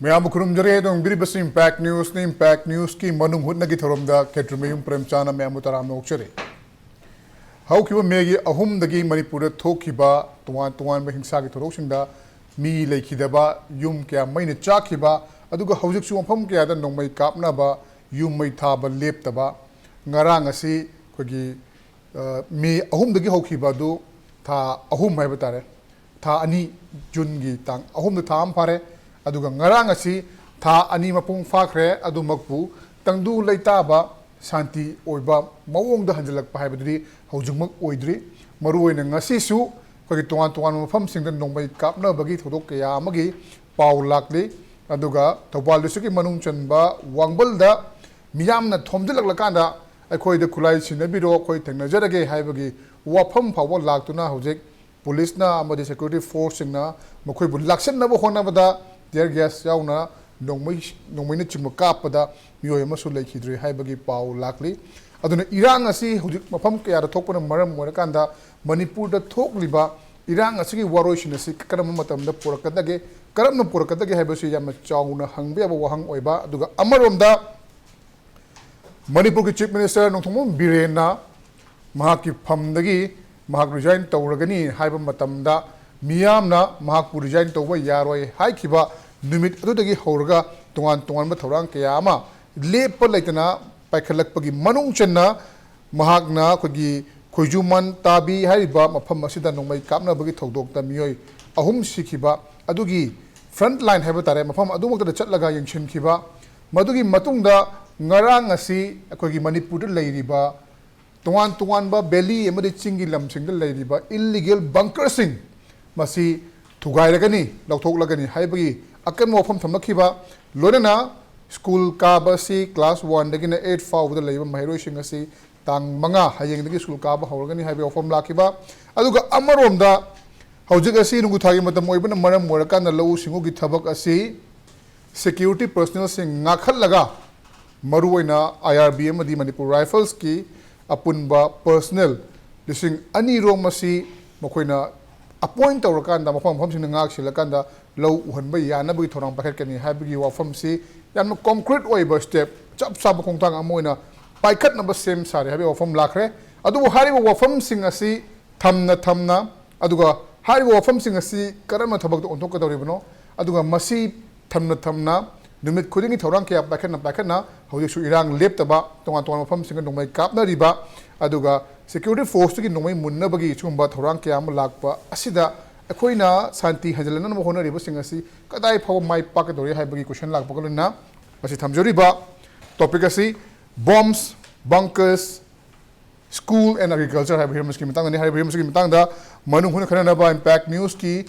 मैं खुरुम जरे तो इम्पैक्ट न्यूज़ की मनुंग हुत्ना की थोरमदा Kshetrimayum Premchand मैं मुतराम नोक्चरे हौकिबा मेगी अहुमदगी मणिपुर थोकिबा तुआन हिंसा की थोरोक्सिंदा मी लेखिदबा युम क्या मैने चाखिबा अदुगा हौजिकसु मफम कयादा नोंमै कापनाबा युम मै थाबा लेप्तबा ngarang asi khogi me ahumdagi hokhiba du tha ahum hai batare tha ani jun gi tang ahum du tham phare aduga ngarang asi tha ani mapung fakhre adu makpu tangdu leita ba shanti oiba mawong da hanjalak pa hai badri hojungmak oidri maru oina ngasi su khogi tuan mafam singda nongbai kapna bagi thodok kaya amagi paw lakli aduga thobal district manung chanba wangbal da miyamna thomdilak lakanda अखोई खुलाई सिनबीरो अखोई थेंगनजरगे हाइबगी वाफम फाव लाक्तुना हौजिक पुलिसना अमदि security फोर्ससिंगना मखोइबु लाक्सननबो होनाबदा tier gas याउना नोंमैना चिंबा कापदा मियोय अमसु लेखिद्रे हाइबगी पाव लाक्ली अदुना इरांग असि हौजिक मफम कयादा थोकपना मरम मोरकांदा मणिपुरदा थोकलिबा इरांग असिगी वारोइसिन असि करम मतमदा पुरकदगे हाइबसि यामना Chowna हंगबेबा वहंग ओइबा अदुगा अमरोमदा Manipur ki Chief Minister Nongthongmom Birena mahaki phamdagi mahak resign tawragani haiba matamda miyamna mahakpu resign tawba yaroi haikhiba numit adudagi horaga tongan ba thorang kaya ama lepa laitana paikhalakpagi manung channa mahakna khogi khoijuman tabi haiba mafam asida nongmai kapna bagi thodokta miyoi ahum sikhiba adugi front line haiba tare mafam adumokta chatlaga yengchin khiba madugi matungda ngarang asi akogi Manipur leiriba tuan ba belly emadi chingi lamsingda leiriba illegal bunkering masi thugairagani lauthoklagani haibagi akan mofam thamlakhiba lonena school ka basi class 1 dagina 8 fawda leiba mairoi singasi tang manga hayeng dagi school ka ba hawragani haibe ofam lakhiba aduga amaromda hojik asi nungu thagi matam oibana maram morakana lau singu gi thabak asi security personnel sing ngakhallaga Maruina IRB amadi Manipur Rifles ki apunba personnel lising ani romasi makoina appoint tawrakanda mafam sing ngak silakanda low uhanba yana bagi thorang pakhatkani haibagi wafam si yanma concrete oiba step chap sab khongtang amoina paikhat na ba sem sare habi wafam lakhre adu hariba wafam sing asi thamna aduga hariba wafam sing asi karama thabak to ontok kadoribno aduga masi thamna numit khudingi thorang kya pakhana hojiksu irang leptaba tongan mafam singa nongmai kapna riba aduga security force ki nongmai munna bagi chumba thorang kya am lakpa asida akhoina santi hajalana mo hona riba singasi kadai phaw mai pakadori haibagi question lakpa kolna masi thamjoriba topic asi bombs bunkers school and agriculture haibagi muski matang ni haibagi muski matang da manung huna khana ba impact news ki